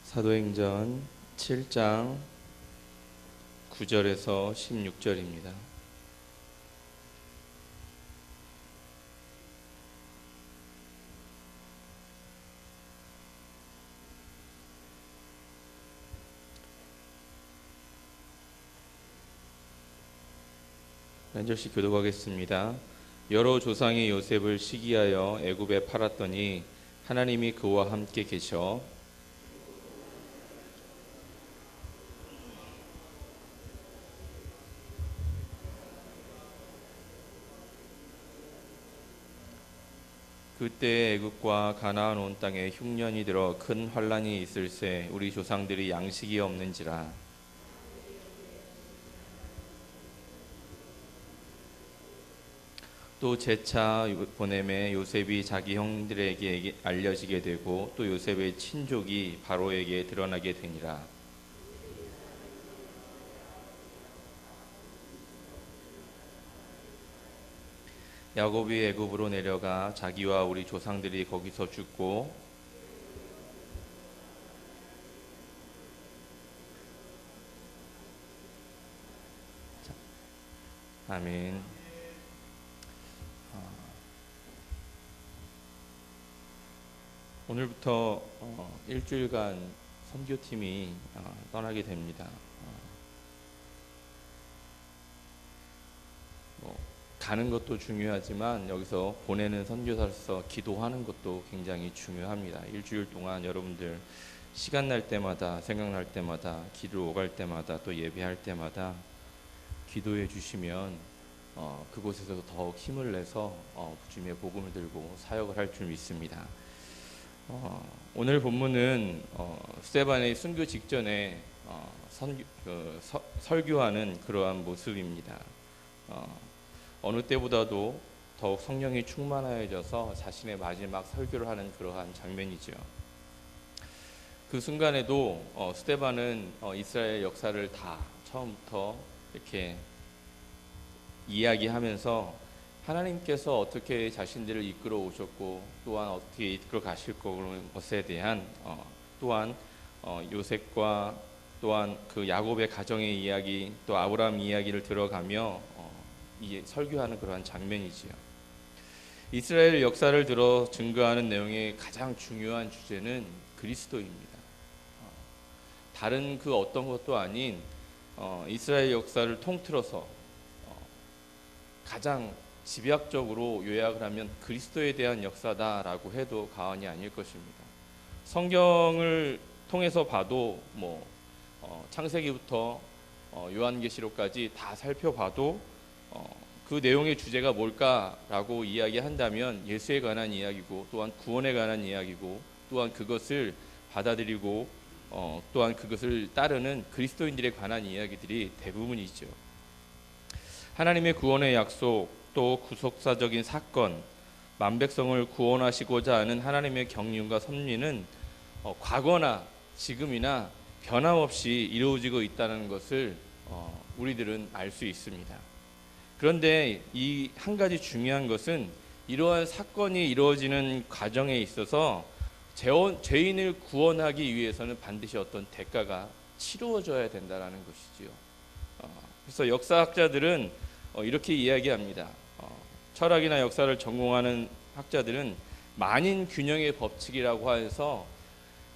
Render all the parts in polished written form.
사도행전 7장 9절에서 16절입니다. 한 절씩 교독하겠습니다. 여러 조상의 요셉을 시기하여 애굽에 팔았더니 하나님이 그와 함께 계셔 그때 애굽과 가나안 온 땅에 흉년이 들어 큰 환란이 있을새 우리 조상들이 양식이 없는지라. 또 제차 보냄에 요셉이 자기 형들에게 알려지게 되고 또 요셉의 친족이 바로에게 드러나게 되니라. 야곱이 애굽으로 내려가 자기와 우리 조상들이 거기서 죽고 아멘. 오늘부터 일주일간 선교팀이 떠나게 됩니다. 가는 것도 중요하지만 여기서 보내는 선교사로서 기도하는 것도 굉장히 중요합니다. 일주일 동안 여러분들 시간 날 때마다, 생각날 때마다, 기도 오갈 때마다, 또 예배할 때마다 기도해 주시면 그곳에서 더욱 힘을 내서 주님의 복음을 들고 사역을 할 줄 믿습니다. 오늘 본문은 스데반의 순교 직전에 설교하는 그러한 모습입니다. 어느 때보다도 더욱 성령이 충만하여져서 자신의 마지막 설교를 하는 그러한 장면이죠. 그 순간에도 스데반은 이스라엘 역사를 다 처음부터 이렇게 이야기하면서 하나님께서 어떻게 자신들을 이끌어 오셨고 또한 어떻게 이끌어 가실 것에 대한 또한 요셉과 또한 그 야곱의 가정의 이야기 또 아브라함 이야기를 들어가며 설교하는 그러한 장면이지요. 이스라엘 역사를 들어 증거하는 내용의 가장 중요한 주제는 그리스도입니다. 다른 그 어떤 것도 아닌 이스라엘 역사를 통틀어서 가장 집약적으로 요약을 하면 그리스도에 대한 역사다라고 해도 과언이 아닐 것입니다. 성경을 통해서 봐도 창세기부터 요한계시록까지 다 살펴봐도 그 내용의 주제가 뭘까라고 이야기한다면 예수에 관한 이야기고 또한 구원에 관한 이야기고 또한 그것을 받아들이고 또한 그것을 따르는 그리스도인들에 관한 이야기들이 대부분이죠. 하나님의 구원의 약속 또 구속사적인 사건 만백성을 구원하시고자 하는 하나님의 경륜과 섭리는 과거나 지금이나 변함없이 이루어지고 있다는 것을 우리들은 알 수 있습니다. 그런데 이 한 가지 중요한 것은 이러한 사건이 이루어지는 과정에 있어서 죄인을 구원하기 위해서는 반드시 어떤 대가가 치루어져야 된다는 것이지요. 그래서 역사학자들은 이렇게 이야기합니다. 철학이나 역사를 전공하는 학자들은 만인 균형의 법칙이라고 해서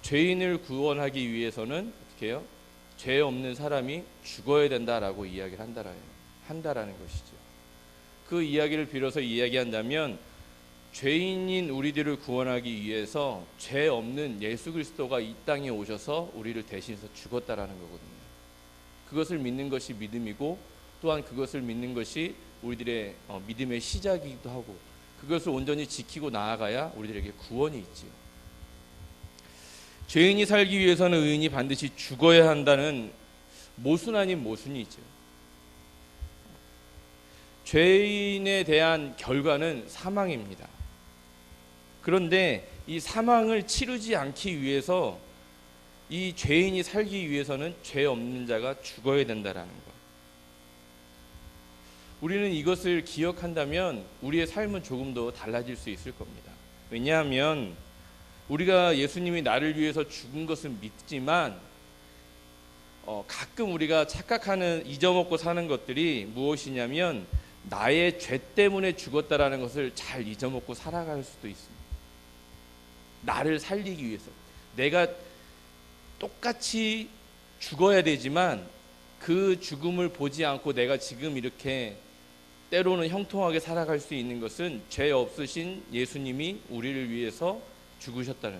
죄인을 구원하기 위해서는 어떻게 해요? 죄 없는 사람이 죽어야 된다라고 이야기를 한다라는 것이죠. 그 이야기를 빌어서 이야기한다면 죄인인 우리들을 구원하기 위해서 죄 없는 예수 그리스도가 이 땅에 오셔서 우리를 대신해서 죽었다라는 거거든요. 그것을 믿는 것이 믿음이고 또한 그것을 믿는 것이 우리들의 믿음의 시작이기도 하고 그것을 온전히 지키고 나아가야 우리들에게 구원이 있지요. 죄인이 살기 위해서는 의인이 반드시 죽어야 한다는 모순 아닌 모순이죠. 죄인에 대한 결과는 사망입니다. 그런데 이 사망을 치르지 않기 위해서 이 죄인이 살기 위해서는 죄 없는 자가 죽어야 된다라는 것. 우리는 이것을 기억한다면 우리의 삶은 조금 더 달라질 수 있을 겁니다. 왜냐하면 우리가 예수님이 나를 위해서 죽은 것은 믿지만 가끔 우리가 착각하는 잊어먹고 사는 것들이 무엇이냐면 나의 죄 때문에 죽었다라는 것을 잘 잊어먹고 살아갈 수도 있습니다. 나를 살리기 위해서 내가 똑같이 죽어야 되지만 그 죽음을 보지 않고 내가 지금 이렇게 때로는 형통하게 살아갈 수 있는 것은 죄 없으신 예수님이 우리를 위해서 죽으셨다는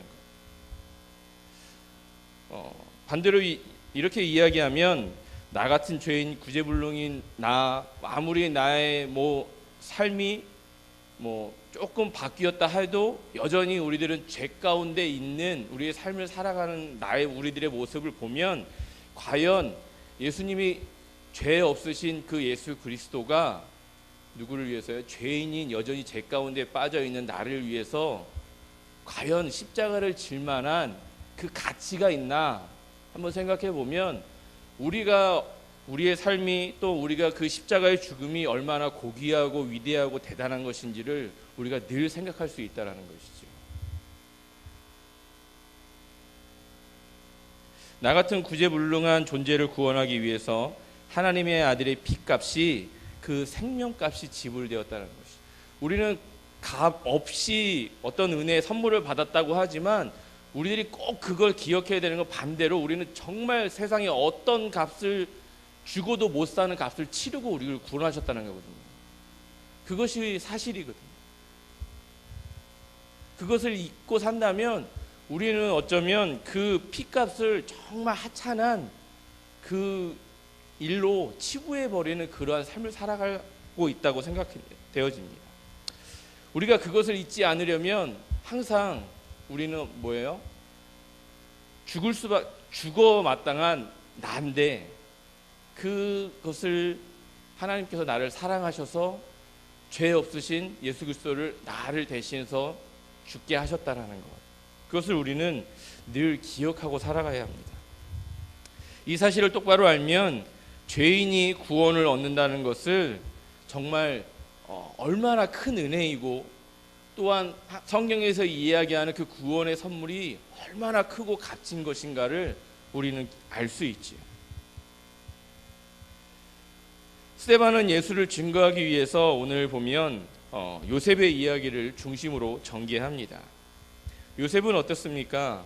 것. 반대로 이렇게 이야기하면 나 같은 죄인 구제불능인 나 아무리 나의 삶이 조금 바뀌었다 해도 여전히 우리들은 죄 가운데 있는 우리의 삶을 살아가는 우리들의 모습을 보면 과연 예수님이 죄 없으신 그 예수 그리스도가 누구를 위해서요? 죄인인 여전히 죄 가운데 빠져 있는 나를 위해서 과연 십자가를 질 만한 그 가치가 있나 한번 생각해 보면 우리의 삶이 또 우리가 그 십자가의 죽음이 얼마나 고귀하고 위대하고 대단한 것인지를 우리가 늘 생각할 수 있다는 것이죠. 나 같은 구제불능한 존재를 구원하기 위해서 하나님의 아들의 피값이 그 생명값이 지불되었다는 것이. 우리는 값 없이 어떤 은혜의 선물을 받았다고 하지만 우리들이 꼭 그걸 기억해야 되는 건 반대로 우리는 정말 세상에 어떤 값을 주고도 못 사는 값을 치르고 우리를 구원하셨다는 거거든요. 그것이 사실이거든요. 그것을 잊고 산다면 우리는 어쩌면 그 피값을 정말 하찮은 그 일로 치부해버리는 그러한 삶을 살아가고 있다고 생각되어집니다. 우리가 그것을 잊지 않으려면 항상 우리는 죽어 마땅한 나인데 그것을 하나님께서 나를 사랑하셔서 죄 없으신 예수 그리스도를 나를 대신해서 죽게 하셨다라는 것. 그것을 우리는 늘 기억하고 살아가야 합니다. 이 사실을 똑바로 알면 죄인이 구원을 얻는다는 것을 정말 얼마나 큰 은혜이고 또한 성경에서 이야기하는 그 구원의 선물이 얼마나 크고 값진 것인가를 우리는 알 수 있지요. 스데반은 예수를 증거하기 위해서 오늘 보면 요셉의 이야기를 중심으로 전개합니다. 요셉은 어떻습니까?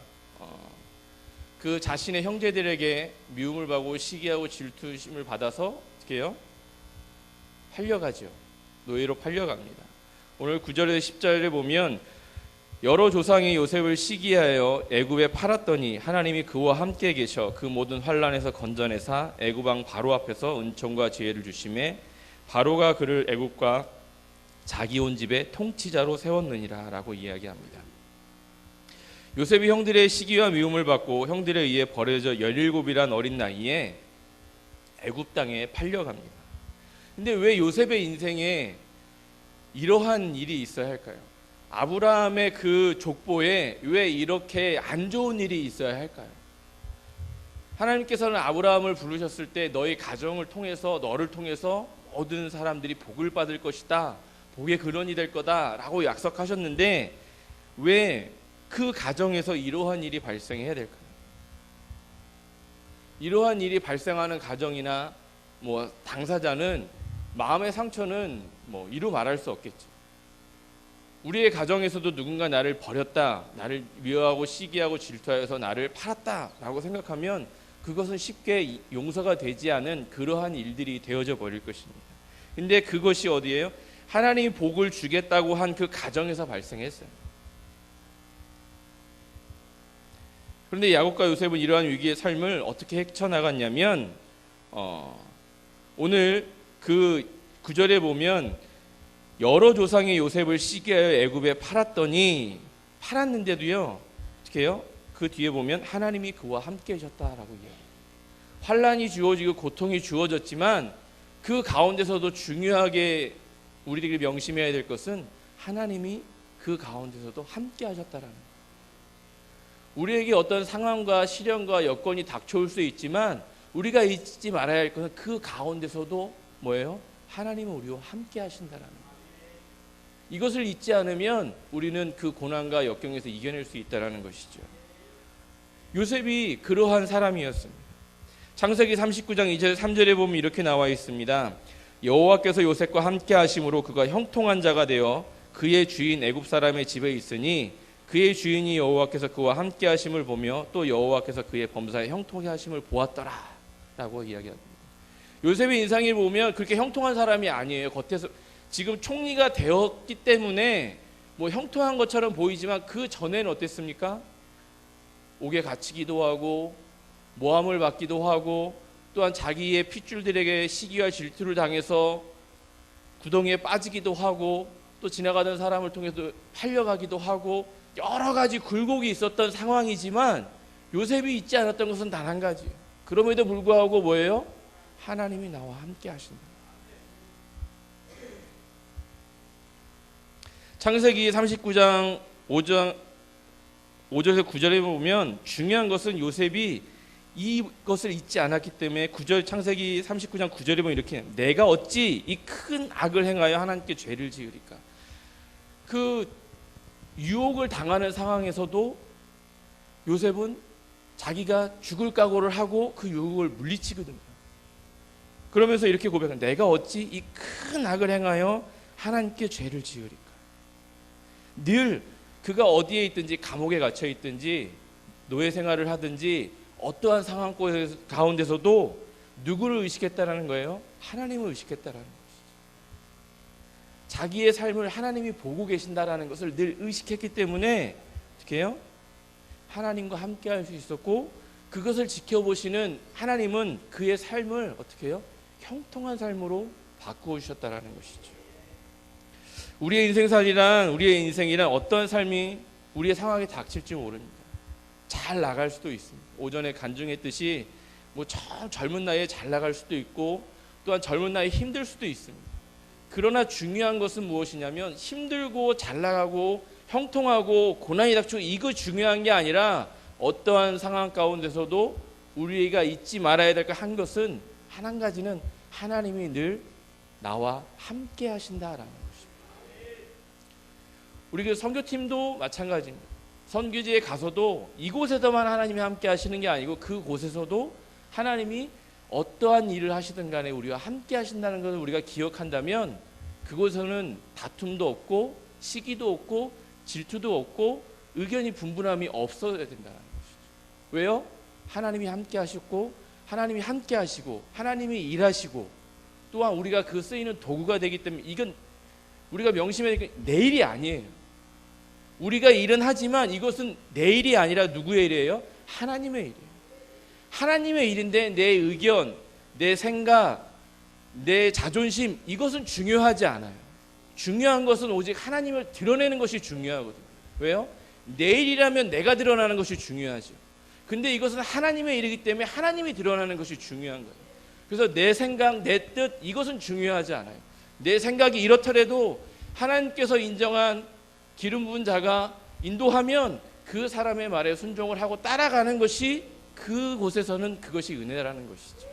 그 자신의 형제들에게 미움을 받고 시기하고 질투심을 받아서 어떻게 해요? 팔려가죠. 노예로 팔려갑니다. 오늘 9절에서 10절에 보면 여러 조상이 요셉을 시기하여 애굽에 팔았더니 하나님이 그와 함께 계셔 그 모든 환난에서 건져내사 애굽 왕 바로 앞에서 은총과 지혜를 주심에 바로가 그를 애굽과 자기 온 집의 통치자로 세웠느니라 라고 이야기합니다. 요셉이 형들의 시기와 미움을 받고 형들에 의해 버려져 17이란 어린 나이에 애굽 땅에 팔려갑니다. 근데 왜 요셉의 인생에 이러한 일이 있어야 할까요? 아브라함의 그 족보에 왜 이렇게 안 좋은 일이 있어야 할까요? 하나님께서는 아브라함을 부르셨을 때 너희 가정을 통해서 너를 통해서 모든 사람들이 복을 받을 것이다. 복의 근원이 될 거다 라고 약속하셨는데 왜 그 가정에서 이러한 일이 발생해야 될까요? 이러한 일이 발생하는 가정이나 당사자는 마음의 상처는 이루 말할 수 없겠죠. 우리의 가정에서도 누군가 나를 버렸다, 나를 미워하고 시기하고 질투하여서 나를 팔았다라고 생각하면 그것은 쉽게 용서가 되지 않은 그러한 일들이 되어져 버릴 것입니다. 근데 그것이 어디예요? 하나님이 복을 주겠다고 한 그 가정에서 발생했어요. 그런데 야곱과 요셉은 이러한 위기의 삶을 어떻게 헤쳐나갔냐면 오늘 그 9절에 보면 여러 조상의 요셉을 시기하여 애굽에 팔았는데도요 어떻게 해요? 그 뒤에 보면 하나님이 그와 함께 하셨다라고 이야기해요. 환난이 주어지고 고통이 주어졌지만 그 가운데서도 중요하게 우리들이 명심해야 될 것은 하나님이 그 가운데서도 함께 하셨다라는 거예요. 우리에게 어떤 상황과 시련과 여건이 닥쳐올 수 있지만 우리가 잊지 말아야 할 것은 그 가운데서도 뭐예요? 하나님은 우리와 함께 하신다라는 거예요. 이것을 잊지 않으면 우리는 그 고난과 역경에서 이겨낼 수 있다는 것이죠. 요셉이 그러한 사람이었습니다. 창세기 39장 2절 3절에 보면 이렇게 나와 있습니다. 여호와께서 요셉과 함께 하심으로 그가 형통한 자가 되어 그의 주인 애굽 사람의 집에 있으니 그의 주인이 여호와께서 그와 함께 하심을 보며 또 여호와께서 그의 범사에 형통해 하심을 보았더라 라고 이야기합니다. 요셉의 인상을 보면 그렇게 형통한 사람이 아니에요. 겉에서 지금 총리가 되었기 때문에 뭐 형통한 것처럼 보이지만 그 전에는 어땠습니까? 옥에 갇히기도 하고 모함을 받기도 하고 또한 자기의 핏줄들에게 시기와 질투를 당해서 구덩이에 빠지기도 하고 또 지나가던 사람을 통해서 팔려가기도 하고 여러 가지 굴곡이 있었던 상황이지만 요셉이 잊지 않았던 것은 단 한 가지예요. 그럼에도 불구하고 뭐예요? 하나님이 나와 함께 하신다. 창세기 39장 5절에서 9절에 보면 중요한 것은 요셉이 이것을 잊지 않았기 때문에 9절 창세기 39장 9절에 보면 이렇게 내가 어찌 이 큰 악을 행하여 하나님께 죄를 지으리까. 그 유혹을 당하는 상황에서도 요셉은 자기가 죽을 각오를 하고 그 유혹을 물리치거든요. 그러면서 이렇게 고백합니다. 내가 어찌 이 큰 악을 행하여 하나님께 죄를 지으리까. 늘 그가 어디에 있든지 감옥에 갇혀 있든지 노예 생활을 하든지 어떠한 상황 가운데서도 누구를 의식했다라는 거예요? 하나님을 의식했다라는 것이죠. 자기의 삶을 하나님이 보고 계신다라는 것을 늘 의식했기 때문에 어떻게 해요? 하나님과 함께 할 수 있었고 그것을 지켜보시는 하나님은 그의 삶을 어떻게 해요? 형통한 삶으로 바꾸어 주셨다라는 것이죠. 우리의 인생이란 어떤 삶이 우리의 상황에 닥칠지 모릅니다. 잘 나갈 수도 있습니다. 오전에 간증했듯이 뭐 젊은 나이에 잘 나갈 수도 있고 또한 젊은 나이에 힘들 수도 있습니다. 그러나 중요한 것은 무엇이냐면 힘들고 잘 나가고 형통하고 고난이 닥치고 이거 중요한 게 아니라 어떠한 상황 가운데서도 우리가 잊지 말아야 될 한 것은 한 가지는 하나님이 늘 나와 함께 하신다라는 것입니다. 우리 그 선교팀도 마찬가지입니다. 선교지에 가서도 이곳에서만 하나님이 함께 하시는 게 아니고 그곳에서도 하나님이 어떠한 일을 하시든 간에 우리와 함께 하신다는 것을 우리가 기억한다면 그곳에서는 다툼도 없고 시기도 없고 질투도 없고 의견이 분분함이 없어야 된다는 것이죠. 왜요? 하나님이 함께 하셨고 하나님이 함께 하시고 하나님이 일하시고 또한 우리가 그 쓰이는 도구가 되기 때문에 이건 우리가 명심해야 될 게 내 일이 아니에요. 우리가 일은 하지만 이것은 내 일이 아니라 누구의 일이에요? 하나님의 일이에요. 하나님의 일인데 내 의견, 내 생각, 내 자존심 이것은 중요하지 않아요. 중요한 것은 오직 하나님을 드러내는 것이 중요하거든요. 왜요? 내 일이라면 내가 드러나는 것이 중요하죠. 근데 이것은 하나님의 일이기 때문에 하나님이 드러나는 것이 중요한 거예요. 그래서 내 생각, 내 뜻 이것은 중요하지 않아요. 내 생각이 이렇더라도 하나님께서 인정한 기름 부은 자가 인도하면 그 사람의 말에 순종을 하고 따라가는 것이 그곳에서는 그것이 은혜라는 것이죠.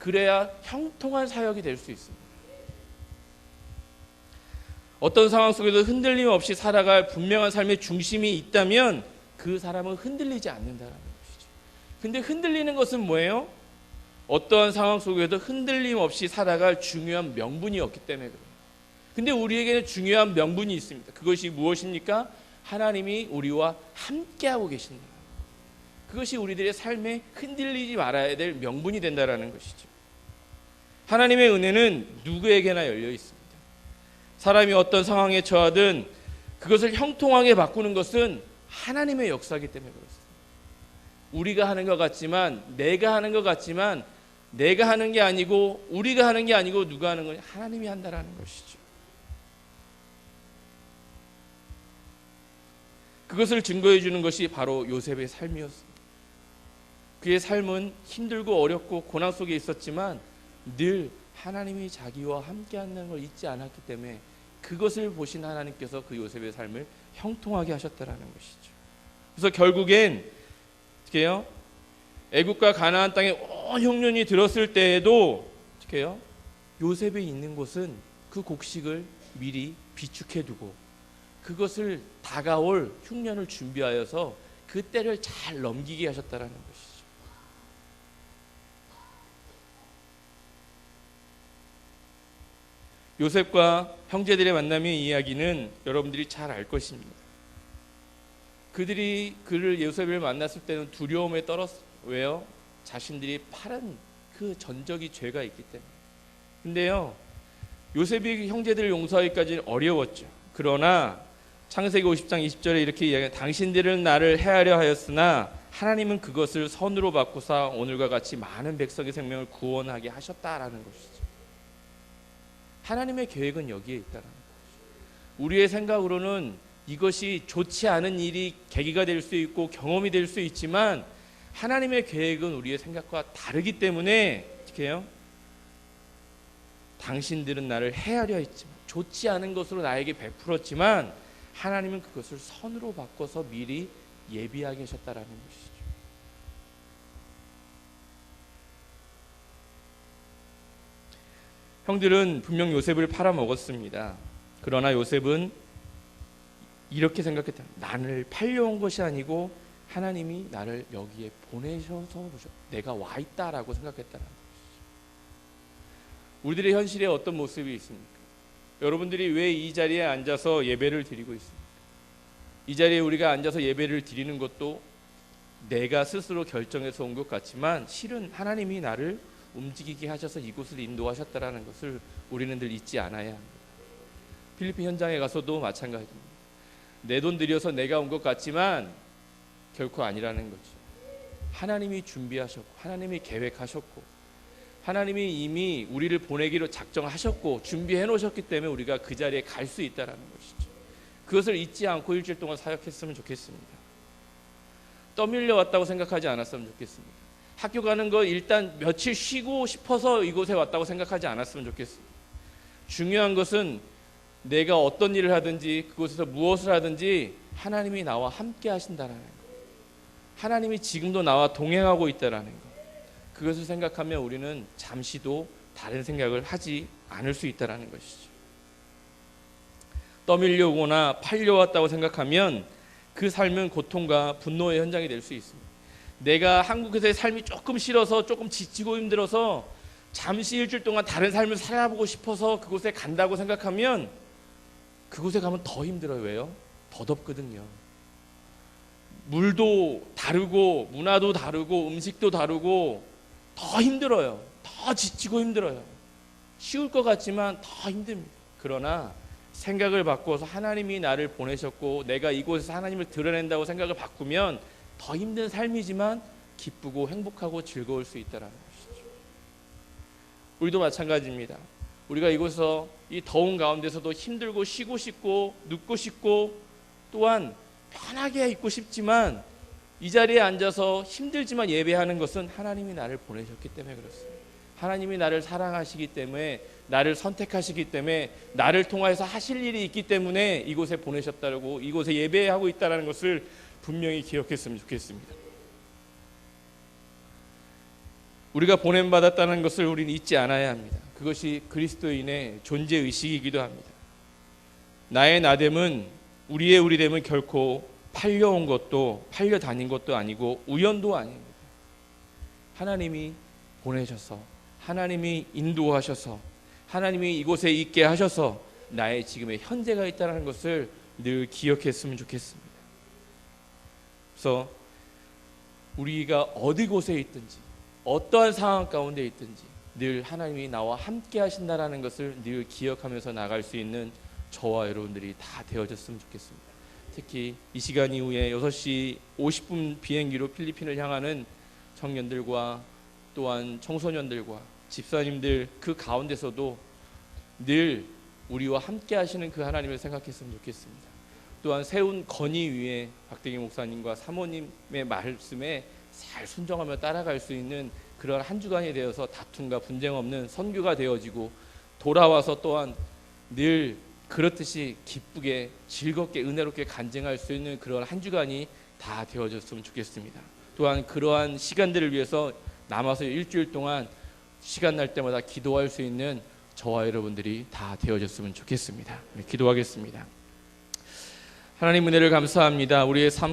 그래야 형통한 사역이 될 수 있습니다. 어떤 상황 속에도 흔들림 없이 살아갈 분명한 삶의 중심이 있다면 그 사람은 흔들리지 않는다는 것이죠. 근데 흔들리는 것은 뭐예요? 어떠한 상황 속에도 흔들림 없이 살아갈 중요한 명분이 없기 때문에 그래요. 근데 우리에게는 중요한 명분이 있습니다. 그것이 무엇입니까? 하나님이 우리와 함께하고 계신다. 그것이 우리들의 삶에 흔들리지 말아야 될 명분이 된다는 것이죠. 하나님의 은혜는 누구에게나 열려 있습니다. 사람이 어떤 상황에 처하든 그것을 형통하게 바꾸는 것은 하나님의 역사이기 때문에 그렇습니다. 우리가 하는 것 같지만 내가 하는 것 같지만 내가 하는 게 아니고 우리가 하는 게 아니고 누가 하는 거냐? 하나님이 한다라는 것이죠. 그것을 증거해 주는 것이 바로 요셉의 삶이었습니다. 그의 삶은 힘들고 어렵고 고난 속에 있었지만 늘 하나님이 자기와 함께 한다는 걸 잊지 않았기 때문에 그것을 보신 하나님께서 그 요셉의 삶을 형통하게 하셨다라는 것이죠. 그래서 결국엔 어떻게 해요? 애국과 가나안 땅에 온 흉년이 들었을 때에도 어떻게 해요? 요셉이 있는 곳은 그 곡식을 미리 비축해두고 그것을 다가올 흉년을 준비하여서 그 때를 잘 넘기게 하셨다라는 것이죠. 요셉과 형제들의 만남의 이야기는 여러분들이 잘 알 것입니다. 그들이 그를 요셉을 만났을 때는 두려움에 떨었어요. 왜요? 자신들이 팔은 그 전적이 죄가 있기 때문에. 근데요, 요셉이 형제들을 용서하기까지는 어려웠죠. 그러나 창세기 50장 20절에 이렇게 이야기해요. 당신들은 나를 해하려 하였으나 하나님은 그것을 선으로 바꾸사 오늘과 같이 많은 백성의 생명을 구원하게 하셨다라는 것이죠. 하나님의 계획은 여기에 있다는 것이죠. 우리의 생각으로는 이것이 좋지 않은 일이 계기가 될 수 있고 경험이 될 수 있지만 하나님의 계획은 우리의 생각과 다르기 때문에 어떻게 해요? 당신들은 나를 해하려 했지만 좋지 않은 것으로 나에게 베풀었지만 하나님은 그것을 선으로 바꿔서 미리 예비하게 하셨다라는 것이죠. 형들은 분명 요셉을 팔아먹었습니다. 그러나 요셉은 이렇게 생각했다. 나를 팔려온 것이 아니고 하나님이 나를 여기에 보내셔서 내가 와 있다라고 생각했다는 것이죠. 우리들의 현실에 어떤 모습이 있습니까? 여러분들이 왜 이 자리에 앉아서 예배를 드리고 있습니까? 이 자리에 우리가 앉아서 예배를 드리는 것도 내가 스스로 결정해서 온 것 같지만 실은 하나님이 나를 움직이게 하셔서 이곳을 인도하셨다라는 것을 우리는 늘 잊지 않아야 합니다. 필리핀 현장에 가서도 마찬가지입니다. 내 돈 들여서 내가 온 것 같지만 결코 아니라는 거죠. 하나님이 준비하셨고 하나님이 계획하셨고 하나님이 이미 우리를 보내기로 작정하셨고 준비해 놓으셨기 때문에 우리가 그 자리에 갈 수 있다는 것이죠. 그것을 잊지 않고 일주일 동안 사역했으면 좋겠습니다. 떠밀려 왔다고 생각하지 않았으면 좋겠습니다. 학교 가는 거 일단 며칠 쉬고 싶어서 이곳에 왔다고 생각하지 않았으면 좋겠습니다. 중요한 것은 내가 어떤 일을 하든지 그곳에서 무엇을 하든지 하나님이 나와 함께 하신다는 것, 하나님이 지금도 나와 동행하고 있다는 것, 그것을 생각하면 우리는 잠시도 다른 생각을 하지 않을 수 있다는 것이죠. 떠밀려 오거나 팔려왔다고 생각하면 그 삶은 고통과 분노의 현장이 될 수 있습니다. 내가 한국에서의 삶이 조금 싫어서 조금 지치고 힘들어서 잠시 일주일 동안 다른 삶을 살아보고 싶어서 그곳에 간다고 생각하면 그곳에 가면 더 힘들어요. 왜요? 더 덥거든요. 물도 다르고 문화도 다르고 음식도 다르고 더 힘들어요. 더 지치고 힘들어요. 쉬울 것 같지만 더 힘듭니다. 그러나 생각을 바꿔서 하나님이 나를 보내셨고 내가 이곳에서 하나님을 드러낸다고 생각을 바꾸면 더 힘든 삶이지만 기쁘고 행복하고 즐거울 수 있다는 것이죠. 우리도 마찬가지입니다. 우리가 이곳에서 이 더운 가운데서도 힘들고 쉬고 싶고 눕고 싶고 또한 편하게 있고 싶지만 이 자리에 앉아서 힘들지만 예배하는 것은 하나님이 나를 보내셨기 때문에 그렇습니다. 하나님이 나를 사랑하시기 때문에 나를 선택하시기 때문에 나를 통하여서 하실 일이 있기 때문에 이곳에 보내셨다고 이곳에 예배하고 있다는 것을 분명히 기억했으면 좋겠습니다. 우리가 보냄받았다는 것을 우리는 잊지 않아야 합니다. 그것이 그리스도인의 존재의식이기도 합니다. 나의 나됨은 우리의 우리됨은 결코 팔려온 것도 팔려다닌 것도 아니고 우연도 아닙니다. 하나님이 보내셔서 하나님이 인도하셔서 하나님이 이곳에 있게 하셔서 나의 지금의 현재가 있다는 것을 늘 기억했으면 좋겠습니다. 그래서 우리가 어디 곳에 있든지 어떠한 상황 가운데 있든지 늘 하나님이 나와 함께 하신다는 것을 늘 기억하면서 나갈 수 있는 저와 여러분들이 다 되어졌으면 좋겠습니다. 특히 이 시간 이후에 6시 50분 비행기로 필리핀을 향하는 청년들과 또한 청소년들과 집사님들 그 가운데서도 늘 우리와 함께 하시는 그 하나님을 생각했으면 좋겠습니다. 또한 세운 건의 위에 박대기 목사님과 사모님의 말씀에 잘 순종하며 따라갈 수 있는 그런 한 주간이 되어서 다툼과 분쟁 없는 선교가 되어지고 돌아와서 또한 늘 그렇듯이 기쁘게 즐겁게 은혜롭게 간증할 수 있는 그런 한 주간이 다 되어졌으면 좋겠습니다. 또한 그러한 시간들을 위해서 남아서 일주일 동안 시간 날 때마다 기도할 수 있는 저와 여러분들이 다 되어졌으면 좋겠습니다. 기도하겠습니다. 하나님 은혜를 감사합니다. 우리의 삶